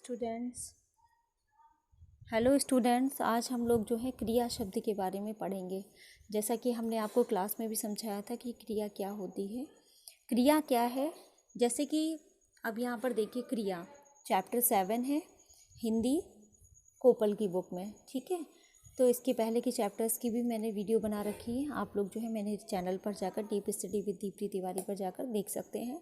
Students, आज हम लोग जो है क्रिया शब्द के बारे में पढ़ेंगे। जैसा कि हमने आपको क्लास में भी समझाया था कि क्रिया क्या होती है। क्रिया क्या है, जैसे कि अब यहाँ पर देखिए क्रिया चैप्टर 7 है हिंदी कोपल की बुक में, ठीक है। तो इसके पहले के चैप्टर्स की भी मैंने वीडियो बना रखी है, आप लोग जो है मैंने चैनल पर जाकर deep study with Deepti Tiwari पर जाकर देख सकते हैं,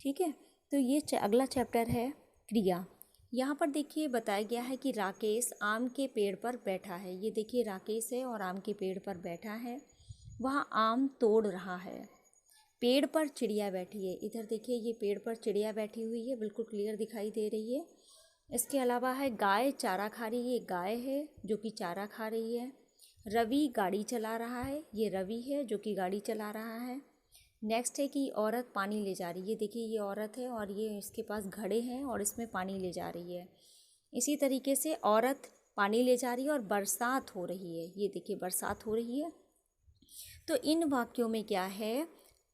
ठीक है। तो ये अगला चैप्टर है क्रिया। यहाँ पर देखिए बताया गया है कि राकेश आम के पेड़ पर बैठा है। ये देखिए राकेश है और आम के पेड़ पर बैठा है, वह आम तोड़ रहा है। पेड़ पर चिड़िया बैठी है। इधर देखिए ये पेड़ पर चिड़िया बैठी हुई है, बिल्कुल क्लियर दिखाई दे रही है। इसके अलावा है गाय चारा खा रही है, गाय है जो कि चारा खा रही है। रवि गाड़ी चला रहा है, ये रवि है जो कि गाड़ी चला रहा है। नेक्स्ट है कि औरत पानी ले जा रही है। ये देखिए ये औरत है और ये इसके पास घड़े हैं और इसमें पानी ले जा रही है। इसी तरीके से औरत पानी ले जा रही है और बरसात हो रही है। ये देखिए बरसात हो रही है। तो इन वाक्यों में क्या है,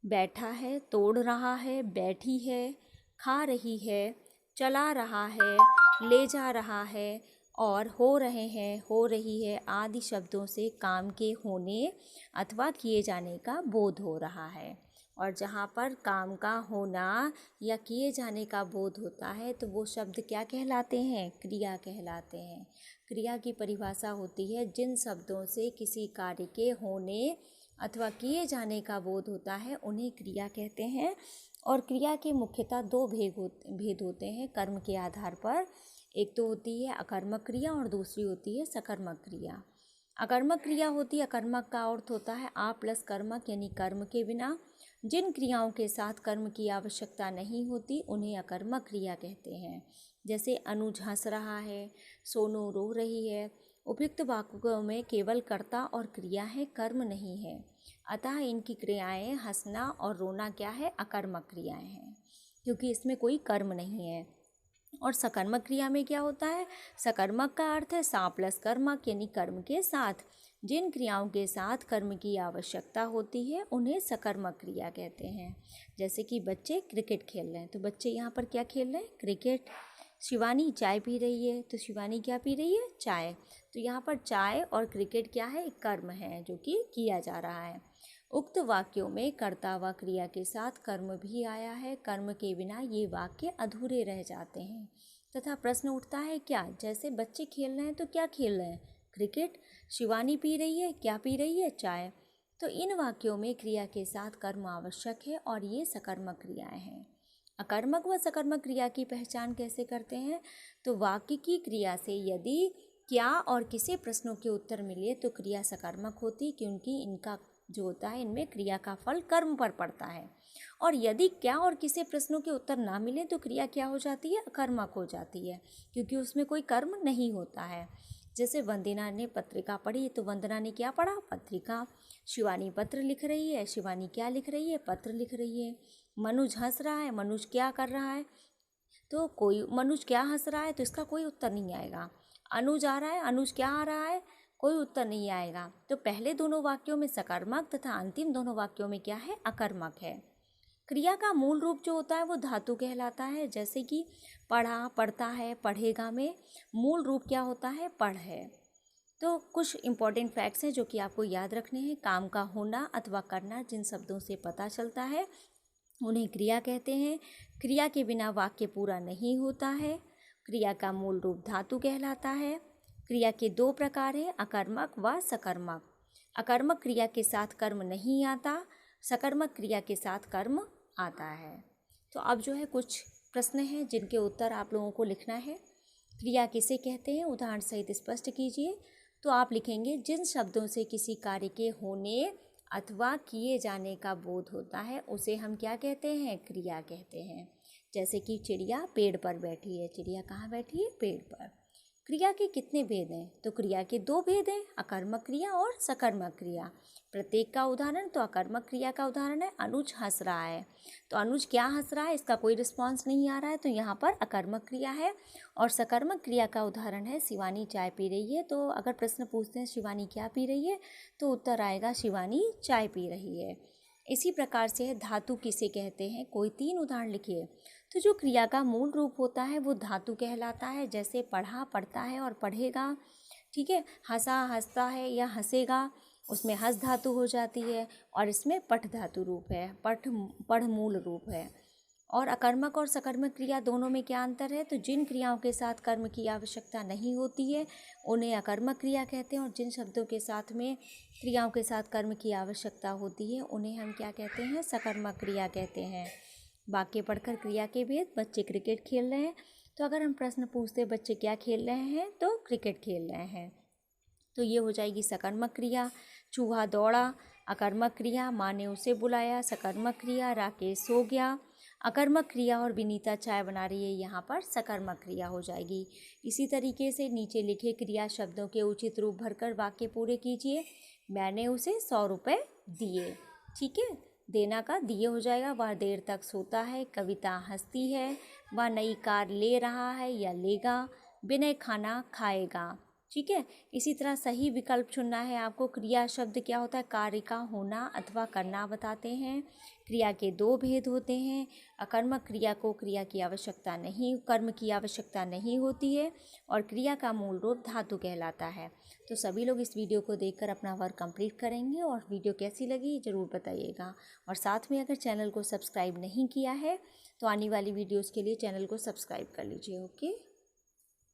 बैठा है, तोड़ रहा है, बैठी है, खा रही है, चला रहा है, ले जा रहा है और हो रहे हैं, हो रही है आदि शब्दों से काम के होने अथवा किए जाने का बोध हो रहा है। और जहाँ पर काम का होना या किए जाने का बोध होता है तो वो शब्द क्या कहलाते हैं, क्रिया कहलाते हैं। क्रिया की परिभाषा होती है जिन शब्दों से किसी कार्य के होने अथवा किए जाने का बोध होता है उन्हें क्रिया कहते हैं। और क्रिया के मुख्यतः दो भेद होते हैं कर्म के आधार पर। एक तो होती है अकर्मक क्रिया और दूसरी होती है सकर्मक क्रिया। अकर्मक क्रिया होती है, अकर्मक का अर्थ होता है आ प्लस कर्मक, यानी कर्म के बिना। जिन क्रियाओं के साथ कर्म की आवश्यकता नहीं होती उन्हें अकर्मक क्रिया कहते हैं। जैसे अनुज हंस रहा है, सोनू रो रही है। उपयुक्त वाक्यों में केवल कर्ता और क्रिया है, कर्म नहीं है। अतः इनकी क्रियाएं हंसना और रोना क्या है, अकर्मक क्रियाएं हैं, क्योंकि इसमें कोई कर्म नहीं है। और सकर्मक क्रिया में क्या होता है, सकर्मक का अर्थ है सा प्लस कर्मक, यानी कर्म के साथ। जिन क्रियाओं के साथ कर्म की आवश्यकता होती है उन्हें सकर्मक क्रिया कहते हैं। जैसे कि बच्चे क्रिकेट खेल रहे हैं, तो बच्चे यहाँ पर क्या खेल रहे हैं, क्रिकेट। शिवानी चाय पी रही है, तो शिवानी क्या पी रही है, चाय। तो यहाँ पर चाय और क्रिकेट क्या है, कर्म है जो कि किया जा रहा है। उक्त वाक्यों में कर्ता व क्रिया के साथ कर्म भी आया है। कर्म के बिना ये वाक्य अधूरे रह जाते हैं। तथा प्रश्न उठता है क्या, जैसे बच्चे खेल रहे हैं तो क्या खेल रहे हैं, क्रिकेट। शिवानी पी रही है, क्या पी रही है, चाय। तो इन वाक्यों में क्रिया के साथ कर्म आवश्यक है और ये सकर्मक क्रियाएं हैं। अकर्मक व सकर्मक क्रिया की पहचान कैसे करते हैं, तो वाक्य की क्रिया से यदि क्या और किसे प्रश्नों के उत्तर मिले तो क्रिया सकर्मक होती, क्योंकि इनका जो होता है इनमें क्रिया का फल कर्म पर पड़ता है। और यदि क्या और किसे प्रश्नों के उत्तर ना मिले तो क्रिया क्या हो जाती है, अकर्मक हो जाती है, क्योंकि उसमें कोई कर्म नहीं होता है। जैसे वंदना ने पत्रिका पढ़ी, तो वंदना ने क्या पढ़ा, पत्रिका। शिवानी पत्र लिख रही है, शिवानी क्या लिख रही है, पत्र लिख रही है। मनुज हंस रहा है, मनुज क्या कर रहा है, तो कोई मनुज क्या हंस रहा है, तो इसका कोई उत्तर नहीं आएगा। अनुज आ रहा है, अनुज क्या आ रहा है, कोई उत्तर नहीं आएगा। तो पहले दोनों वाक्यों में सकर्मक तथा अंतिम दोनों वाक्यों में क्या है, अकर्मक है। क्रिया का मूल रूप जो होता है वो धातु कहलाता है। जैसे कि पढ़ा, पढ़ता है, पढ़ेगा में मूल रूप क्या होता है, पढ़ है। तो कुछ इंपॉर्टेंट फैक्ट्स हैं जो कि आपको याद रखने हैं। काम का होना अथवा करना जिन शब्दों से पता चलता है उन्हें क्रिया कहते हैं। क्रिया के बिना वाक्य पूरा नहीं होता है। क्रिया का मूल रूप धातु कहलाता है। क्रिया के दो प्रकार हैं, अकर्मक व सकर्मक। अकर्मक क्रिया के साथ कर्म नहीं आता, सकर्मक क्रिया के साथ कर्म आता है। तो अब जो है कुछ प्रश्न हैं जिनके उत्तर आप लोगों को लिखना है। क्रिया किसे कहते हैं, उदाहरण सहित स्पष्ट कीजिए। तो आप लिखेंगे जिन शब्दों से किसी कार्य के होने अथवा किए जाने का बोध होता है उसे हम क्या कहते हैं, क्रिया कहते हैं। जैसे कि चिड़िया पेड़ पर बैठी है, चिड़िया कहाँ बैठी है, पेड़ पर। क्रिया के कितने भेद हैं, तो क्रिया के दो भेद हैं, अकर्मक क्रिया और सकर्मक क्रिया। प्रत्येक का उदाहरण, तो अकर्मक क्रिया का उदाहरण है अनुज हंस रहा है, तो अनुज क्या हंस रहा है, इसका कोई रिस्पॉन्स नहीं आ रहा है, तो यहाँ पर अकर्मक क्रिया है। और सकर्मक क्रिया का उदाहरण है शिवानी चाय पी रही है। तो अगर प्रश्न पूछते हैं शिवानी क्या पी रही है, तो उत्तर आएगा शिवानी चाय पी रही है। इसी प्रकार से धातु किसे कहते हैं, कोई तीन उदाहरण लिखिए। तो जो क्रिया का मूल रूप होता है वो धातु कहलाता है। जैसे पढ़ा पढ़ता है और पढ़ेगा, ठीक है। हंसा हंसता है या हंसेगा, उसमें हंस धातु हो जाती है और इसमें पठ धातु रूप है, पढ़ मूल रूप है। और अकर्मक और सकर्मक क्रिया दोनों में क्या अंतर है? तो जिन क्रियाओं के साथ कर्म की आवश्यकता नहीं होती है उन्हें अकर्मक क्रिया कहते हैं, और जिन शब्दों के साथ में क्रियाओं के साथ कर्म की आवश्यकता होती है उन्हें हम क्या कहते हैं? सकर्मक क्रिया कहते हैं। वाक्य पढ़कर क्रिया के भेद। बच्चे क्रिकेट खेल रहे हैं, तो अगर हम प्रश्न पूछते बच्चे क्या खेल रहे हैं, तो क्रिकेट खेल रहे हैं, तो ये हो जाएगी सकर्मक क्रिया। चूहा दौड़ा, अकर्मक क्रिया। माँ ने उसे बुलाया, सकर्मक क्रिया। राकेश सो गया, अकर्मक क्रिया। और विनीता चाय बना रही है, यहाँ पर सकर्मक क्रिया हो जाएगी। इसी तरीके से नीचे लिखे क्रिया शब्दों के उचित रूप भरकर वाक्य पूरे कीजिए। मैंने उसे 100 रुपये दिए, ठीक है। देना का दिए हो जाएगा। वह देर तक सोता है। कविता हंसती है। वह नई कार ले रहा है या लेगा। विनय खाना खाएगा, ठीक है। इसी तरह सही विकल्प चुनना है आपको। क्रिया शब्द क्या होता है? कार्य का होना अथवा करना बताते हैं। क्रिया के 2 भेद होते हैं। अकर्मक क्रिया को क्रिया की आवश्यकता नहीं, कर्म की आवश्यकता नहीं होती है, और क्रिया का मूल रूप धातु कहलाता है। तो सभी लोग इस वीडियो को देखकर अपना वर्क कंप्लीट करेंगे, और वीडियो कैसी लगी ज़रूर बताइएगा। और साथ में अगर चैनल को सब्सक्राइब नहीं किया है तो आने वाली वीडियोज़ के लिए चैनल को सब्सक्राइब कर लीजिए। ओके।